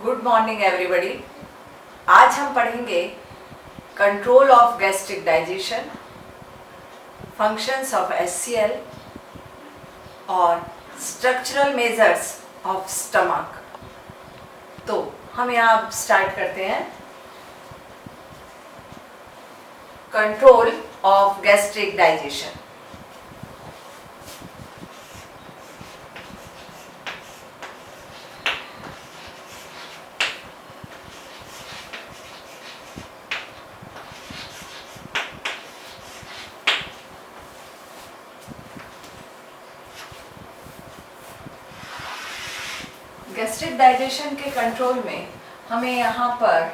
Good morning everybody. आज हम पढ़ेंगे control of gastric digestion, functions of HCL और स्ट्रक्चरल मेजर्स ऑफ स्टमक। तो हम यहाँ स्टार्ट करते हैं। Control of gastric digestion. Gastric digestion के कंट्रोल में हमें यहाँ पर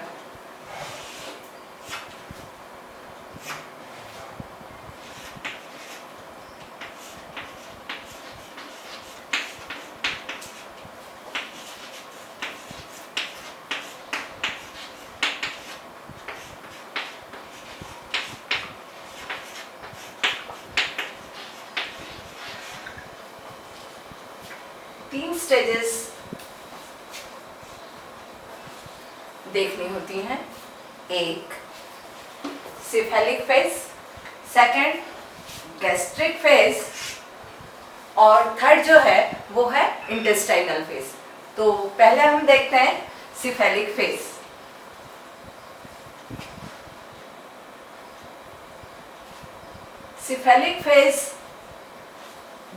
तीन स्टेजेस देखनी होती हैं। एक cephalic phase, second gastric phase और थर्ड जो है वो है इंटेस्टाइनल फेज। तो पहले हम देखते हैं सिफेलिक फेज। सिफेलिक फेज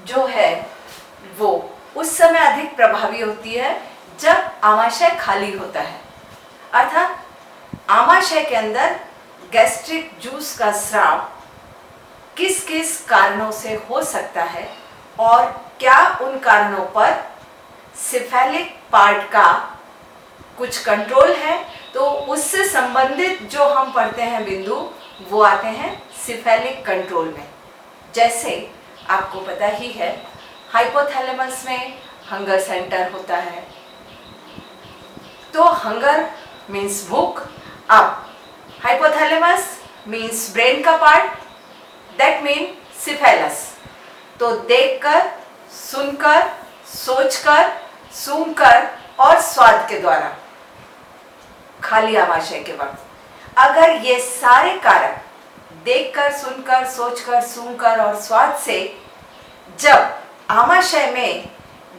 जो है वो उस समय अधिक प्रभावी होती है जब आमाशय खाली होता है, अर्थात आमाशय के अंदर गैस्ट्रिक जूस का स्राव किस किस कारणों से हो सकता है और क्या उन कारणों पर सिफेलिक पार्ट का कुछ कंट्रोल है। तो उससे संबंधित जो हम पढ़ते हैं बिंदु वो आते हैं सिफेलिक कंट्रोल में। जैसे आपको पता ही है, हाइपोथैलेमस में हंगर सेंटर होता है। तो हंगर मीन्स भूख। अब हाइपोथैलेमस मीन्स ब्रेन का पार्ट, दैट मीन सिफेलस। तो देखकर, सुनकर, सोचकर, सूंघकर और स्वाद के द्वारा खाली आमाशय के वक्त अगर ये सारे कारक देखकर, सुनकर, सोचकर, सूंघकर और स्वाद से जब आमाशय में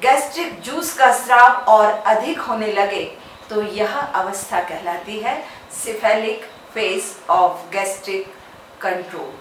गैस्ट्रिक जूस का स्राव और अधिक होने लगे तो यह अवस्था कहलाती है cephalic phase of gastric control.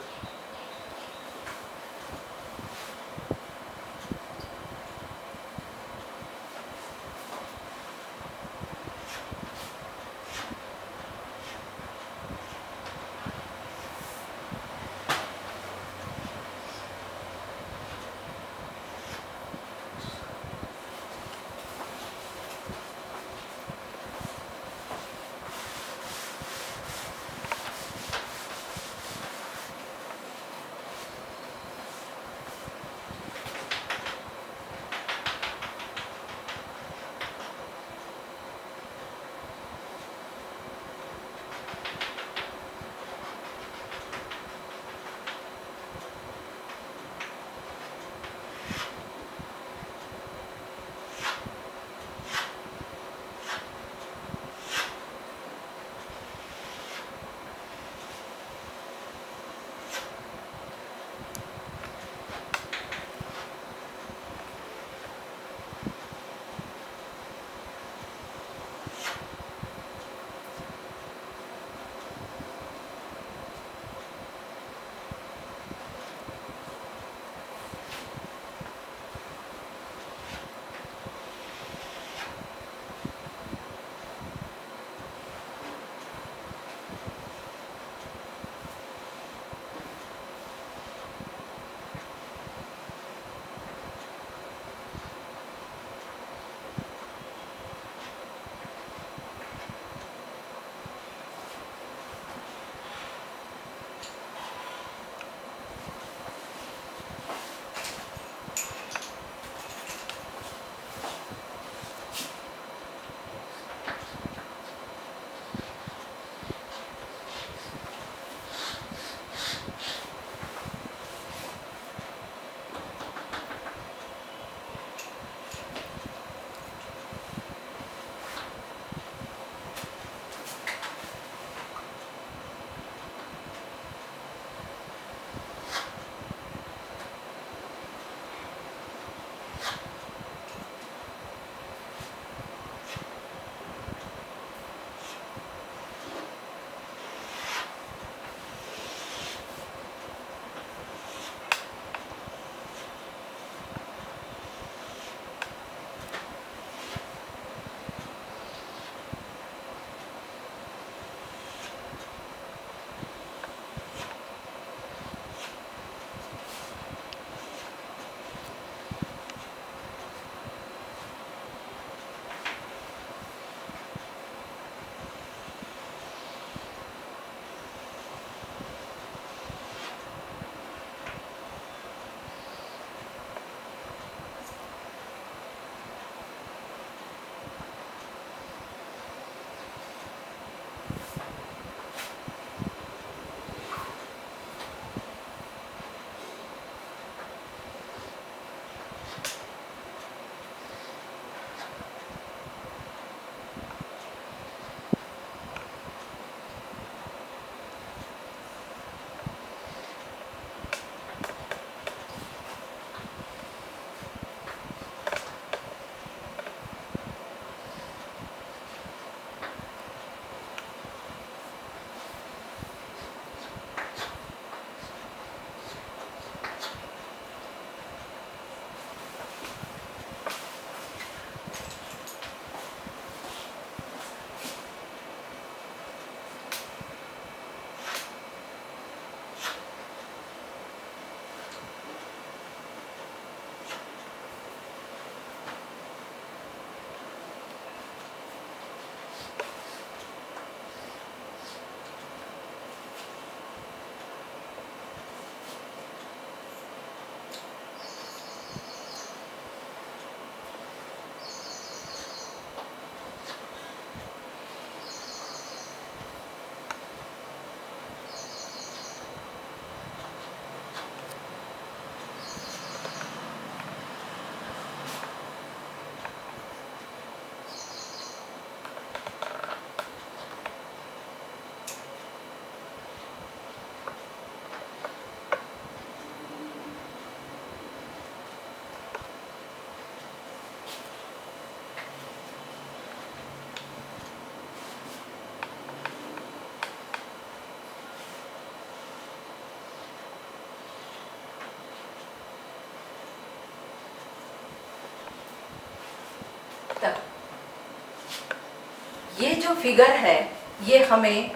ये जो फिगर है ये हमें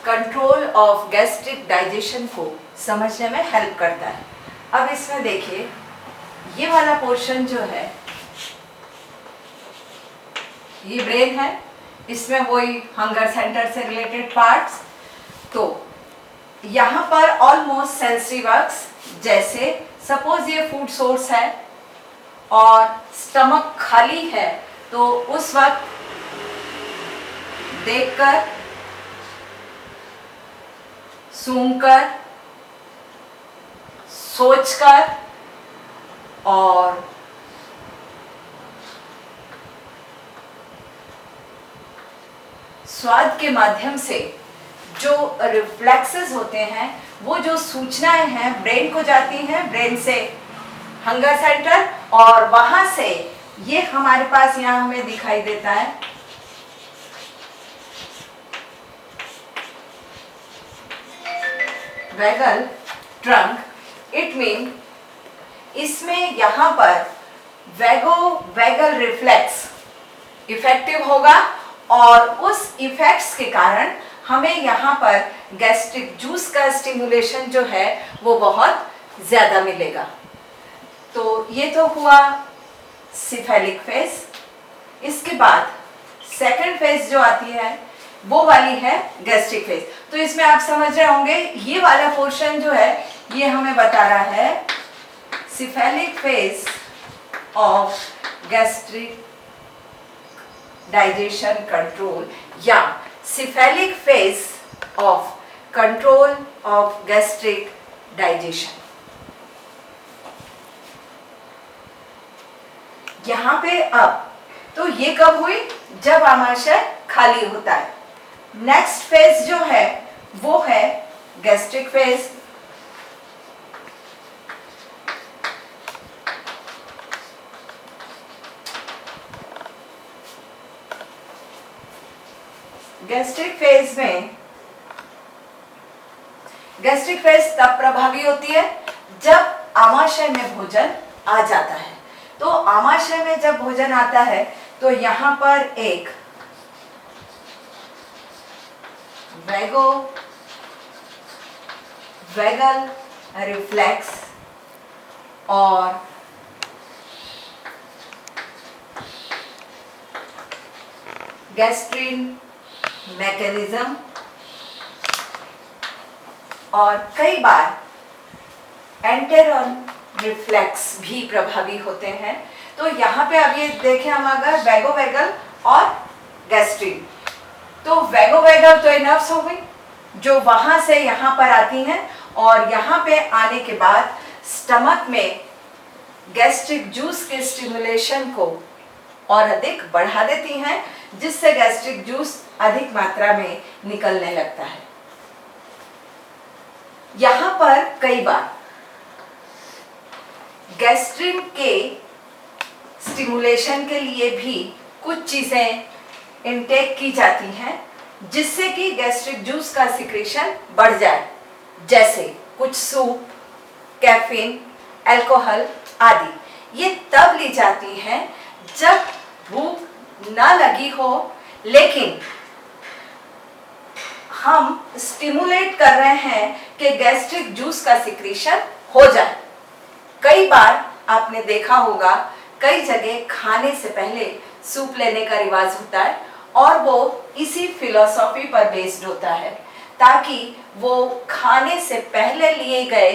कंट्रोल ऑफ गैस्ट्रिक डाइजेशन को समझने में हेल्प करता है। अब इसमें देखिए, ये वाला पोर्शन जो है ये ब्रेन है, इसमें वही हंगर सेंटर से रिलेटेड पार्ट्स। तो यहाँ पर ऑलमोस्ट सेंसरी वर्क्स, जैसे सपोज ये फूड सोर्स है और स्टमक खाली है, तो उस वक्त देखकर, सूंघकर, सोचकर और स्वाद के माध्यम से जो रिफ्लेक्सेस होते हैं, वो जो सूचनाएं हैं ब्रेन को जाती हैं, ब्रेन से हंगर सेंटर, और वहां से ये हमारे पास यहाँ हमें दिखाई देता है वैगल ट्रंक। इट मीन इसमें यहाँ पर वैगल रिफ्लेक्स इफेक्टिव होगा और उस इफेक्ट्स के कारण हमें यहाँ पर गैस्ट्रिक जूस का स्टिमुलेशन जो है वो बहुत ज़्यादा मिलेगा। तो ये तो हुआ सिफेलिक फेज। इसके बाद सेकंड फेज जो आती है वो वाली है गैस्ट्रिक फेज। तो इसमें आप समझ रहे होंगे, ये वाला पोर्शन जो है ये हमें बता रहा है cephalic phase of gastric digestion control या cephalic phase of control of gastric digestion. यहाँ पे अब तो ये कब हुई, जब आमाशय खाली होता है। नेक्स्ट फेज जो है वो है गैस्ट्रिक फेज। गैस्ट्रिक फेज में, गैस्ट्रिक फेज तब प्रभावी होती है जब आमाशय में भोजन आ जाता है। तो आमाशय में जब भोजन आता है तो यहाँ पर एक वैगल रिफ्लेक्स और गैस्ट्रिन मैकेनिज्म और कई बार एंटेरॉन रिफ्लेक्स भी प्रभावी होते हैं। तो यहाँ पे अब ये देखें हम अगर वैगोवैगल और गैस्ट्रिन, तो वैगोवैगल तो नर्व्स हो गई जो वहां से यहाँ पर आती हैं और यहाँ पे आने के बाद स्टमक में गैस्ट्रिक जूस के स्टिमुलेशन को और अधिक बढ़ा देती हैं, जिससे गैस्ट्रिक जूस अधिक मात्रा में निकलने लगता है। यहाँ पर कई बार गैस्ट्रिन के स्टिमुलेशन के लिए भी कुछ चीजें इनटेक की जाती हैं जिससे कि गैस्ट्रिक जूस का सिक्रेशन बढ़ जाए, जैसे कुछ सूप, कैफीन, अल्कोहल आदि। ये तब ली जाती हैं जब भूख ना लगी हो लेकिन हम स्टिमुलेट कर रहे हैं कि गैस्ट्रिक जूस का सिक्रेशन हो जाए। कई बार आपने देखा होगा, कई जगह खाने से पहले सूप लेने का रिवाज होता है और वो इसी फिलॉसफी पर बेस्ड होता है, ताकि वो खाने से पहले लिए गए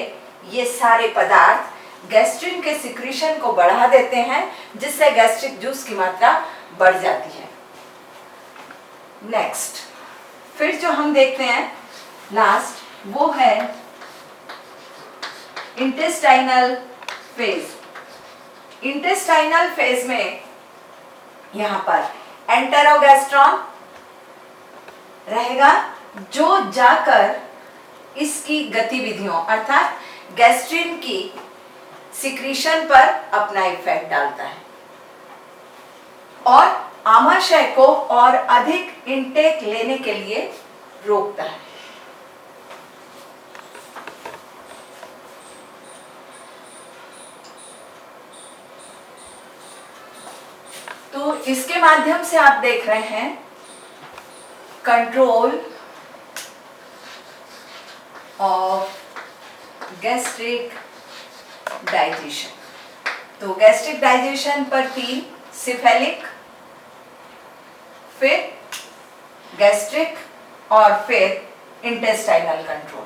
ये सारे पदार्थ गैस्ट्रिन के सिक्रीशन को बढ़ा देते हैं, जिससे गैस्ट्रिक जूस की मात्रा बढ़ जाती है। नेक्स्ट फिर जो हम देखते हैं लास्ट, वो है इंटेस्टाइनल फेज। इंटेस्टाइनल फेज में यहाँ पर एंटेरोगैस्ट्रॉन रहेगा जो जाकर इसकी गतिविधियों अर्थात गैस्ट्रिन की सिक्रीशन पर अपना इफेक्ट डालता है और आमाशय को और अधिक इनटेक लेने के लिए रोकता है। तो इसके माध्यम से आप देख रहे हैं कंट्रोल ऑफ गैस्ट्रिक डाइजेशन। तो गैस्ट्रिक डाइजेशन पर 3, सिफेलिक, फिर गैस्ट्रिक और फिर इंटेस्टाइनल कंट्रोल।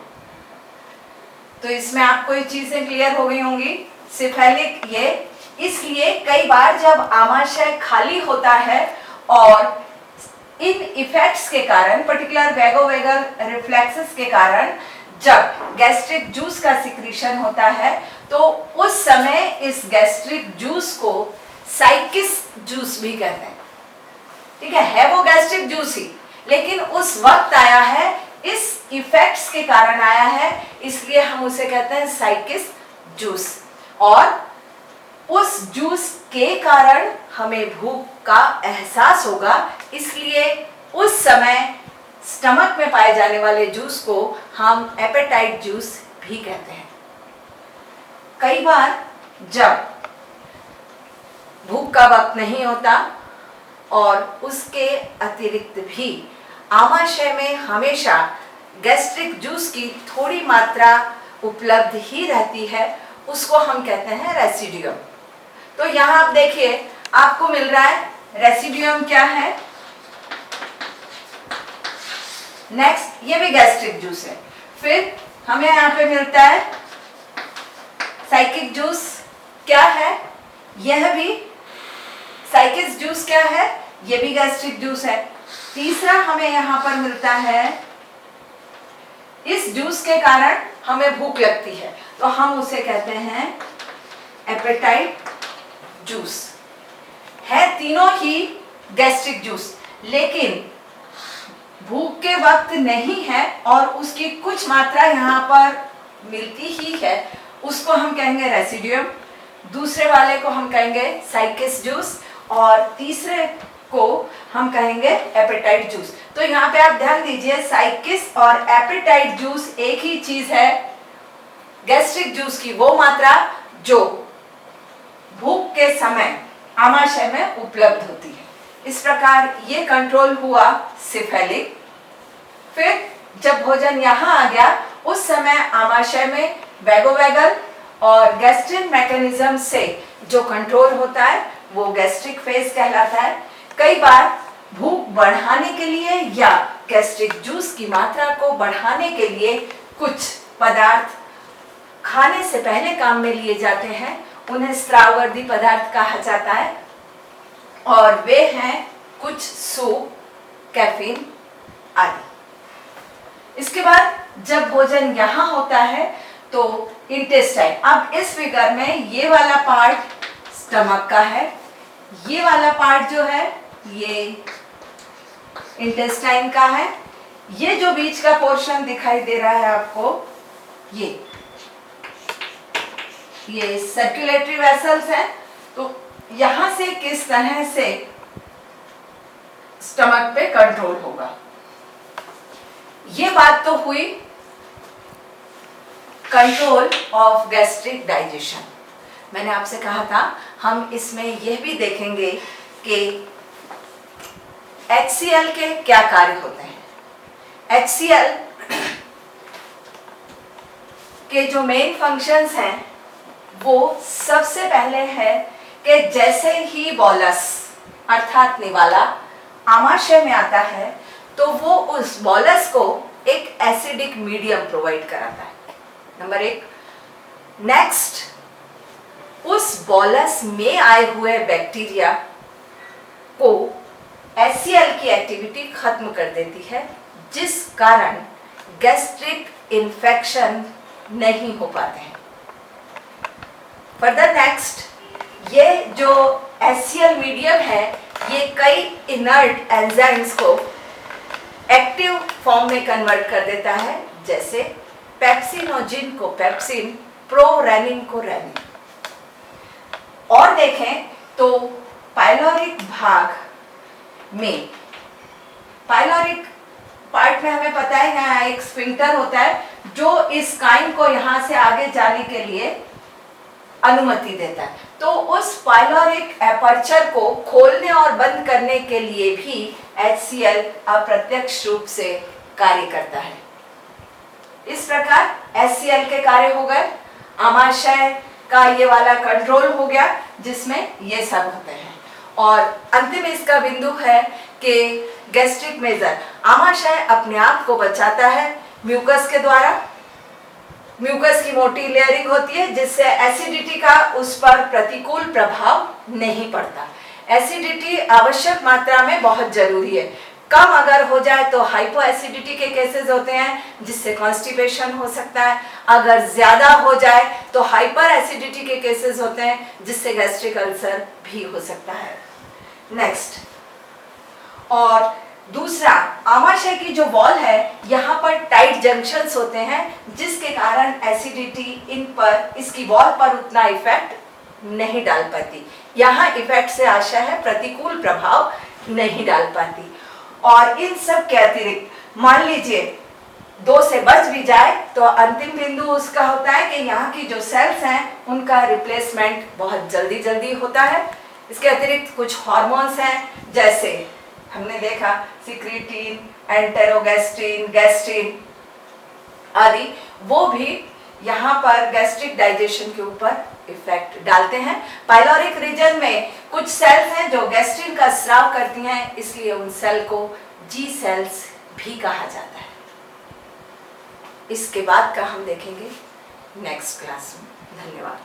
तो इसमें आपको ये चीजें क्लियर हो गई होंगी। सिफेलिक ये इसलिए कई बार जब आमाशय खाली होता है और इन इफेक्ट्स के कारण, पर्टिकुलर वैगोवेगल रिफ्लेक्सेस के कारण जब गैस्ट्रिक जूस का सिक्रीशन होता है तो उस समय इस गैस्ट्रिक जूस को साइकिस जूस भी कहते हैं। ठीक है वो गैस्ट्रिक जूस ही, लेकिन उस वक्त आया है, इस इफेक्ट्स के कारण आया है, इसलिए हम उसे कहते हैं साइकिस जूस। और उस जूस के कारण हमें भूख का एहसास होगा, इसलिए उस समय स्टमक में पाए जाने वाले जूस को हम एपेटाइट जूस भी कहते हैं। कई बार जब भूख का वक्त नहीं होता और उसके अतिरिक्त भी आमाशय में हमेशा गैस्ट्रिक जूस की थोड़ी मात्रा उपलब्ध ही रहती है, उसको हम कहते हैं रेसिडियम। तो यहाँ आप देखिए आपको मिल रहा है रेसिडियम क्या है। नेक्स्ट ये भी गैस्ट्रिक जूस है। फिर हमें यहाँ पे मिलता है साइकिक जूस, क्या है यह भी। साइकिस जूस क्या है, ये भी गैस्ट्रिक जूस है। तीसरा हमें यहाँ पर मिलता है, इस जूस के कारण हमें भूख लगती है तो हम उसे कहते हैं एपेटाइट जूस। है तीनों ही गैस्ट्रिक जूस, लेकिन भूख के वक्त नहीं है और उसकी कुछ मात्रा यहाँ पर मिलती ही है, उसको हम कहेंगे रेसिडियम। दूसरे वाले को हम कहेंगे साइकिस जूस और तीसरे को हम कहेंगे एपेटाइट जूस। तो यहाँ पे आप ध्यान दीजिए, साइकिस और एपेटाइट जूस एक ही चीज है। गैस्ट्रिक जूस की वो मात्रा जो भूख के समय आमाशय में उपलब्ध होती है। इस प्रकार ये कंट्रोल हुआ सिफेलिक। फिर जब भोजन यहाँ आ गया उस समय आमाशय में वैगोवैगल और गैस्ट्रिन मैकेनिज्म से जो कंट्रोल होता है वो गैस्ट्रिक फेज कहलाता है। कई बार भूख बढ़ाने के लिए या गैस्ट्रिक जूस की मात्रा को बढ़ाने के लिए कुछ पदार्थ खाने से पहले काम में लिए जाते हैं, उन्हें स्राववर्धी पदार्थ कहा जाता है और वे हैं कुछ सूप, कैफीन आदि। इसके बाद जब भोजन यहाँ होता है तो इंटेस्टाइन, अब इस फिगर में ये वाला पार्ट स्टमक का है, ये वाला पार्ट जो है ये इंटेस्टाइन का है, ये जो बीच का पोर्शन दिखाई दे रहा है आपको ये सर्कुलेटरी वेसल्स हैं। तो यहां से किस तरह से स्टमक पे कंट्रोल होगा, ये बात तो हुई कंट्रोल ऑफ गैस्ट्रिक डाइजेशन। मैंने आपसे कहा था हम इसमें यह भी देखेंगे कि HCl के क्या कार्य होते हैं। HCl के जो मेन फंक्शंस हैं वो सबसे पहले है कि जैसे ही बॉलस अर्थात निवाला आमाशय में आता है तो वो उस बॉलस को एक एसिडिक मीडियम प्रोवाइड कराता है, नंबर 1। नेक्स्ट, उस बॉलस में आए हुए बैक्टीरिया को HCl की एक्टिविटी खत्म कर देती है, जिस कारण गैस्ट्रिक इन्फेक्शन नहीं हो पाते हैं। फर्दर नेक्स्ट, ये जो HCl मीडियम है ये कई इनर्ट एंजाइम्स को एक्टिव फॉर्म में कन्वर्ट कर देता है, जैसे पेप्सिनोजिन को पेप्सिन, प्रोरेनिन को रेनिन। और देखें तो पाइलोरिक भाग में, पाइलोरिक पार्ट में हमें पता है यहाँ एक स्फिंक्टर होता है जो इस काइन को यहाँ से आगे जाने के लिए अनुमति देता है। तो उस पाइलोरिक एपर्चर को खोलने और बंद करने के लिए भी HCl अप्रत्यक्ष रूप से कार्य करता है। इस प्रकार HCl के कार्य हो गए, आमाशय का ये वाला कंट्रोल हो गया जिसमें ये सब होते हैं, और अंतिम इसका बिंदु है कि गैस्ट्रिक मेजर, आमाशय अपने आप को बचाता है म्यूकस के द्वारा। म्यूकस की मोटी लेयरिंग होती है जिससे एसिडिटी का उस पर प्रतिकूल प्रभाव नहीं पड़ता। एसिडिटी आवश्यक मात्रा में बहुत जरूरी है, कम अगर हो जाए तो हाइपो एसिडिटी के केसेस होते हैं जिससे कॉन्स्टिपेशन हो सकता है, अगर ज्यादा हो जाए तो हाइपर एसिडिटी के केसेस होते हैं जिससे गैस्ट्रिक अल्सर भी हो सकता है। नेक्स्ट, और दूसरा, आमाशय की जो वॉल है यहाँ पर टाइट जंक्शंस होते हैं जिसके कारण एसिडिटी इन पर, इसकी वॉल पर उतना इफेक्ट नहीं डाल पाती। यहाँ इफेक्ट से आशा है प्रतिकूल प्रभाव नहीं डाल पाती। और इन सब के अतिरिक्त मान लीजिए 2 से बच भी जाए तो अंतिम बिंदु उसका होता है कि यहाँ की जो सेल्स हैं उनका रिप्लेसमेंट बहुत जल्दी होता है। इसके अतिरिक्त कुछ हार्मोन्स हैं, जैसे हमने देखा सिक्रीटिन, एंटेरोगैस्ट्रिन, गैस्ट्रिन आदि, वो भी यहाँ पर गैस्ट्रिक डाइजेशन के ऊपर इफेक्ट डालते हैं। पाइलोरिक रीजन में कुछ सेल्स हैं जो गैस्ट्रिन का स्राव करती हैं, इसलिए उन सेल को जी सेल्स भी कहा जाता है। इसके बाद का हम देखेंगे नेक्स्ट क्लास में। धन्यवाद।